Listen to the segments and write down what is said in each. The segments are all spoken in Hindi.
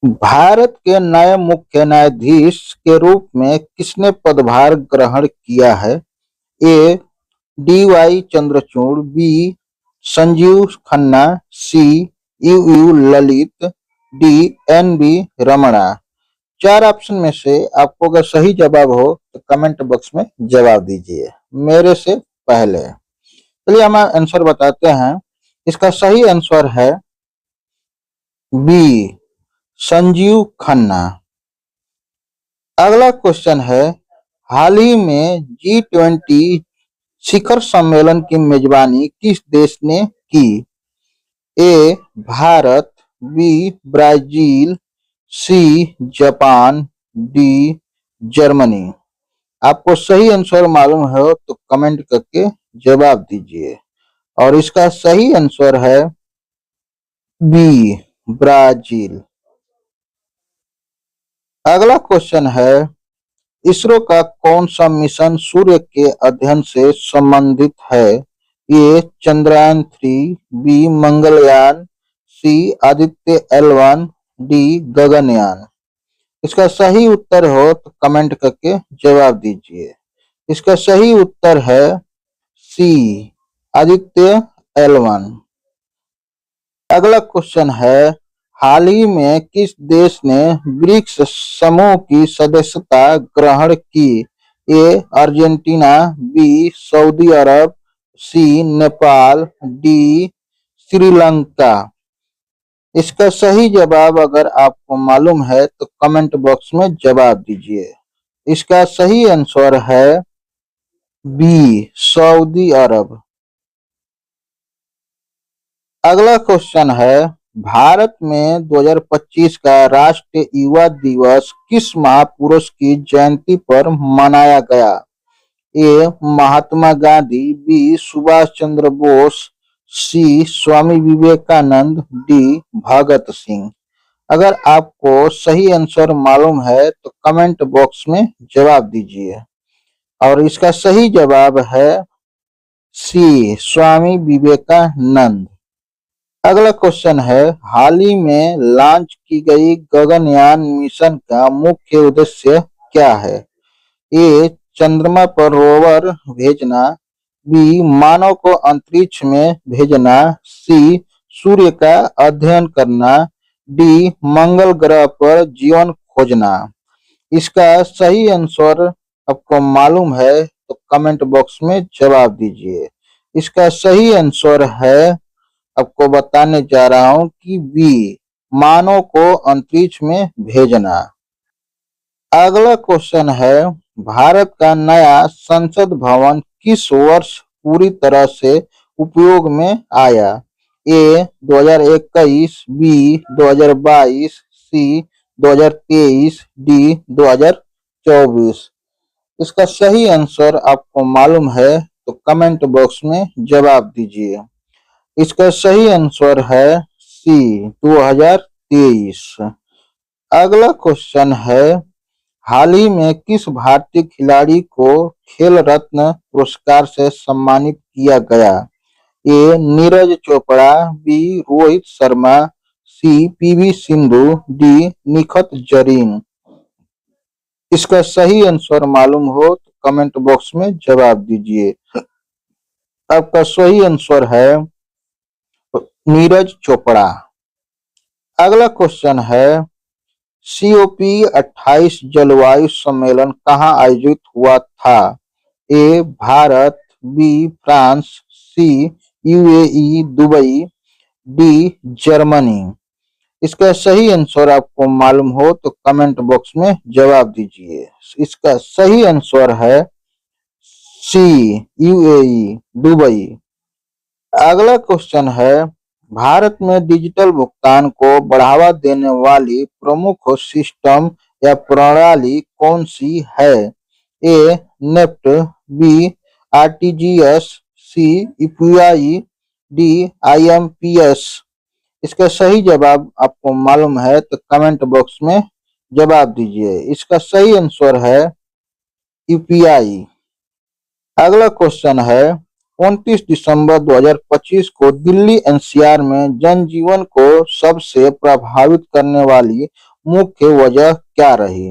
भारत के नए मुख्य न्यायाधीश के रूप में किसने पदभार ग्रहण किया है? A. D Y. Chandrachud, B. Sanjiv Khanna, C. U Lalit, D. N V. Ramana. 4 option में से आपको अगर सही जवाब हो तो कमेंट बॉक्स में जवाब दीजिए मेरे से पहले। चलिए हम आंसर बताते हैं। इसका सही आंसर है बी. संजीव खन्ना। अगला क्वेश्चन है, हाल ही में G20 शिखर सम्मेलन की मेजबानी किस देश ने की? A. Bharat, B. Brazil, C. Japan, D. Germany. आपको सही आंसर मालूम हो तो कमेंट करके जवाब दीजिए और इसका सही आंसर है बी. ब्राजील। अगला क्वेश्चन है, इसरो का कौन सा मिशन सूर्य के अध्ययन से संबंधित है? A. Chandrayaan 3, B. Mangalyaan, C. Aditya L1, D. Gaganyaan. इसका सही उत्तर हो तो कमेंट करके जवाब दीजिए। इसका सही उत्तर है सी. आदित्य L1। अगला क्वेश्चन है, हाल ही में किस देश ने ब्रिक्स समूह की सदस्यता ग्रहण की? ए. Argentina, B. सऊदी अरब, सी. नेपाल, डी. श्रीलंका। इसका सही जवाब अगर आपको मालूम है तो कमेंट बॉक्स में जवाब दीजिए। इसका सही आंसर है बी. सऊदी अरब। अगला क्वेश्चन है, भारत में 2025 का राष्ट्रीय युवा दिवस किस महापुरुष की जयंती पर मनाया गया? ए. महात्मा गांधी, बी. सुभाष चंद्र बोस, सी. स्वामी विवेकानंद, डी. भगत सिंह। अगर आपको सही आंसर मालूम है तो कमेंट बॉक्स में जवाब दीजिए और इसका सही जवाब है सी. स्वामी विवेकानंद। अगला क्वेश्चन है, हाल ही में लॉन्च की गई गगनयान मिशन का मुख्य उद्देश्य क्या है? ए. चंद्रमा पर रोवर भेजना, बी. मानव को अंतरिक्ष में भेजना, सी. सूर्य का अध्ययन करना, डी. मंगल ग्रह पर जीवन खोजना। इसका सही आंसर आपको मालूम है तो कमेंट बॉक्स में जवाब दीजिए। इसका सही आंसर है, आपको बताने जा रहा हूं कि बी. मानव को अंतरिक्ष में भेजना। अगला क्वेश्चन है, भारत का नया संसद भवन किस वर्ष पूरी तरह से उपयोग में आया? ए. 2021, बी. 2022, सी. 2023, डी. 2024। इसका सही आंसर आपको मालूम है तो कमेंट बॉक्स में जवाब दीजिए। इसका सही आंसर है सी. 2023। अगला क्वेश्चन है, हाल ही में किस भारतीय खिलाड़ी को खेल रत्न पुरस्कार से सम्मानित किया गया? ए. नीरज चोपड़ा, बी. रोहित शर्मा, सी. पी.वी. सिंधु, डी. निखत जरीन। इसका सही आंसर मालूम हो तो कमेंट बॉक्स में जवाब दीजिए। आपका सही आंसर है नीरज चोपड़ा। अगला क्वेश्चन है, COP28 जलवायु सम्मेलन कहाँ आयोजित हुआ था? ए. भारत, बी. फ्रांस, सी. UAE Dubai, D. जर्मनी। इसका सही आंसर आपको मालूम हो तो कमेंट बॉक्स में जवाब दीजिए। इसका सही आंसर है सी. UAE Dubai. अगला क्वेश्चन है, भारत में डिजिटल भुगतान को बढ़ावा देने वाली प्रमुख सिस्टम या प्रणाली कौन सी है? A. NEFT, B. RTGS, C. UPI, D. IMPS। इसका सही जवाब आपको मालूम है तो कमेंट बॉक्स में जवाब दीजिए। इसका सही आंसर है UPI। अगला क्वेश्चन है, 29 दिसंबर 2025 को दिल्ली एनसीआर में जनजीवन को सबसे प्रभावित करने वाली मुख्य वजह क्या रही?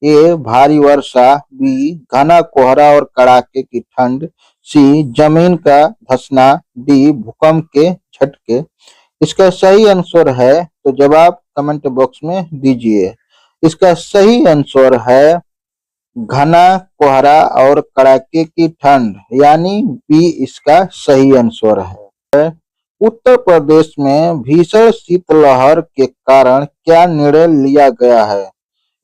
ए. भारी वर्षा, बी. घना कोहरा और कड़ाके की ठंड, सी. जमीन का धंसना, डी. भूकंप के झटके। इसका सही आंसर है तो जवाब कमेंट बॉक्स में दीजिए। इसका सही आंसर है घना कोहरा और कड़ाके की ठंड, यानी बी इसका सही आंसर है। उत्तर प्रदेश में भीषण शीतलहर के कारण क्या निर्णय लिया गया है?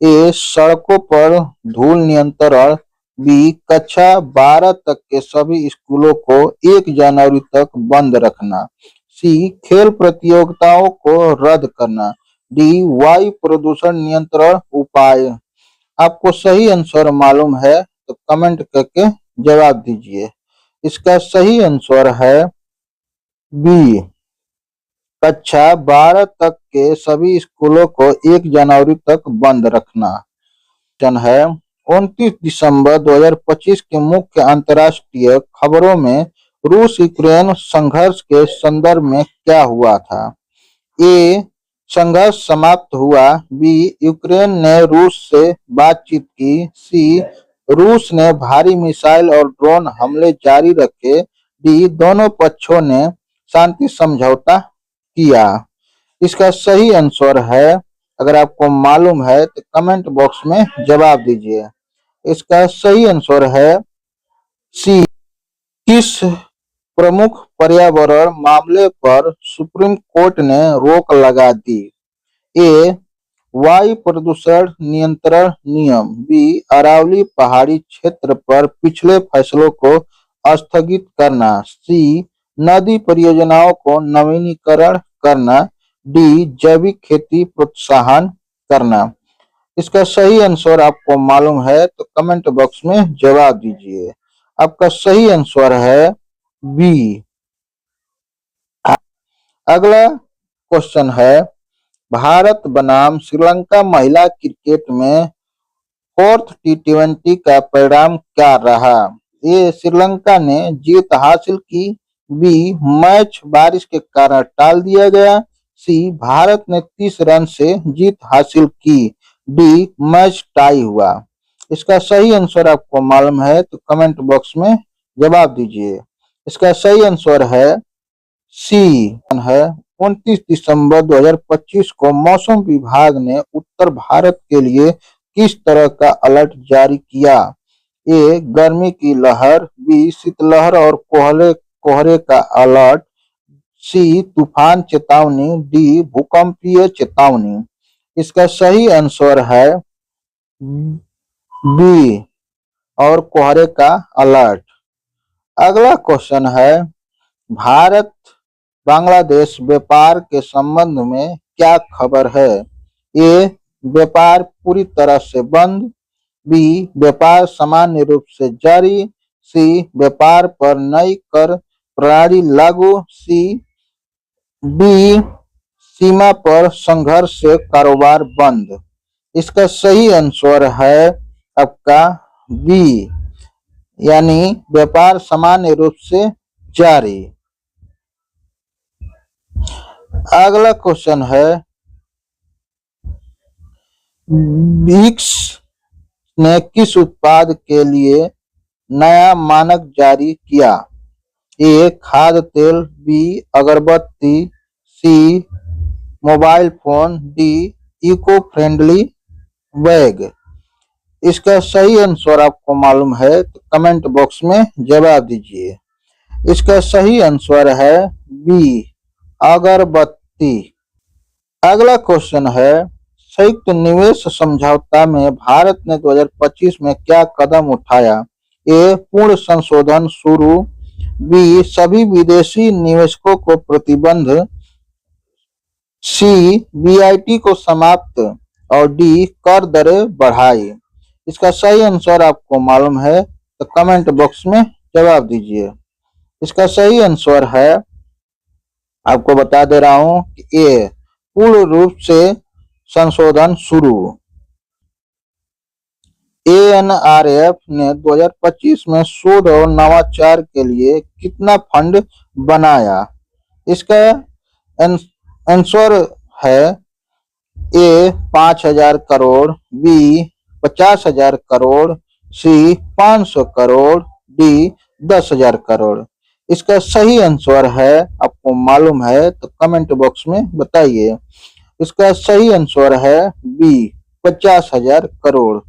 ए. सड़कों पर धूल नियंत्रण, बी. कक्षा 12 तक के सभी स्कूलों को 1 जनवरी तक बंद रखना, सी. खेल प्रतियोगिताओं को रद्द करना, डी. वायु प्रदूषण नियंत्रण उपाय। आपको सही आंसर मालूम है तो कमेंट करके जवाब दीजिए। इसका सही आंसर है बी. कक्षा 12 तक के सभी स्कूलों को 1 जनवरी तक बंद रखना। है 29 दिसंबर 2025 के मुख्य अंतर्राष्ट्रीय खबरों में रूस यूक्रेन संघर्ष के संदर्भ में क्या हुआ था? ए. संघर्ष समाप्त हुआ, बी. यूक्रेन ने रूस से बातचीत की, सी. रूस ने भारी मिसाइल और ड्रोन हमले जारी रखे, डी. दोनों पक्षों ने शांति समझौता किया। इसका सही आंसर है, अगर आपको मालूम है तो कमेंट बॉक्स में जवाब दीजिए। इसका सही आंसर है सी. किस प्रमुख पर्यावरण मामले पर सुप्रीम कोर्ट ने रोक लगा दी? ए. वायु प्रदूषण नियंत्रण नियम, बी. अरावली पहाड़ी क्षेत्र पर पिछले फैसलों को स्थगित करना, सी. नदी परियोजनाओं को नवीनीकरण करना, डी. जैविक खेती प्रोत्साहन करना। इसका सही आंसर आपको मालूम है तो कमेंट बॉक्स में जवाब दीजिए। आपका सही आंसर है बी। अगला क्वेश्चन है, भारत बनाम श्रीलंका महिला क्रिकेट में 4th T20 का परिणाम क्या रहा? ए. श्रीलंका ने जीत हासिल की, बी. मैच बारिश के कारण टाल दिया गया, सी. भारत ने 30 रन से जीत हासिल की, डी. मैच टाई हुआ। इसका सही आंसर आपको मालूम है तो कमेंट बॉक्स में जवाब दीजिए। इसका सही आंसर है सी है 29 दिसंबर 2025 को मौसम विभाग ने उत्तर भारत के लिए किस तरह का अलर्ट जारी किया? ए. गर्मी की लहर, बी. शीतलहर और कोहरे का अलर्ट, सी. तूफान चेतावनी, डी. भूकंपीय चेतावनी। इसका सही आंसर है बी और कोहरे का अलर्ट। अगला क्वेश्चन है, भारत बांग्लादेश व्यापार के संबंध में क्या खबर है? ए. व्यापार पूरी तरह से बंद, बी. व्यापार सामान्य रूप से जारी, सी. व्यापार पर नई कर प्रणाली लागू, सी. डी. सीमा पर संघर्ष से कारोबार बंद। इसका सही आंसर है आपका बी, यानी व्यापार सामान्य रूप से जारी। अगला क्वेश्चन है, ब्रिक्स ने किस उत्पाद के लिए नया मानक जारी किया? ए. खाद्य तेल, B. Agarbatti, C. Mobile phone, D. Eco friendly bag. इसका सही आंसर आपको मालूम है तो कमेंट बॉक्स में जवाब दीजिए। इसका सही आंसर है बी. अगरबत्ती। अगला क्वेश्चन है, संयुक्त निवेश समझौता में भारत ने 2025 में क्या कदम उठाया? ए. पूर्ण संशोधन शुरू, बी. सभी विदेशी निवेशकों को प्रतिबंध, सी. बीआईटी को समाप्त और डी. कर दरें बढ़ाई। इसका सही आंसर आपको मालूम है तो कमेंट बॉक्स में जवाब दीजिए। इसका सही आंसर है, आपको बता दे रहा हूं कि ए. पूर्ण रूप से संशोधन शुरू। एएनआरएफ ने 2025 में शोध और नवाचार के लिए कितना फंड बनाया? इसका आंसर है ए 5,000 करोड़, बी 50,000 करोड़, सी 500 करोड़, डी 10,000 करोड़। इसका सही आंसर है, आपको मालूम है तो कमेंट बॉक्स में बताइए। इसका सही आंसर है बी 50,000 करोड़।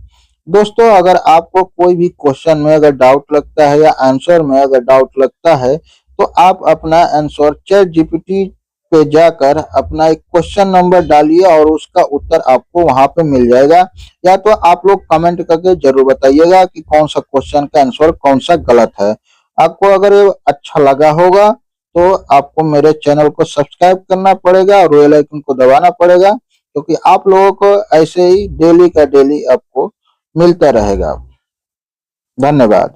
दोस्तों, अगर आपको कोई भी क्वेश्चन में अगर डाउट लगता है या आंसर में अगर डाउट लगता है तो आप अपना आंसर चैट जीपीटी पे जाकर अपना एक क्वेश्चन नंबर डालिए और उसका उत्तर आपको वहां पे मिल जाएगा। या तो आप लोग कमेंट करके जरूर बताइएगा कि कौन सा क्वेश्चन का आंसर कौन सा गलत है। आपको अगर ये अच्छा लगा होगा तो आपको मेरे चैनल को सब्सक्राइब करना पड़ेगा और बेल आइकन को दबाना पड़ेगा, क्योंकि आप लोगों को ऐसे ही डेली का डेली आपको मिलता रहेगा। धन्यवाद।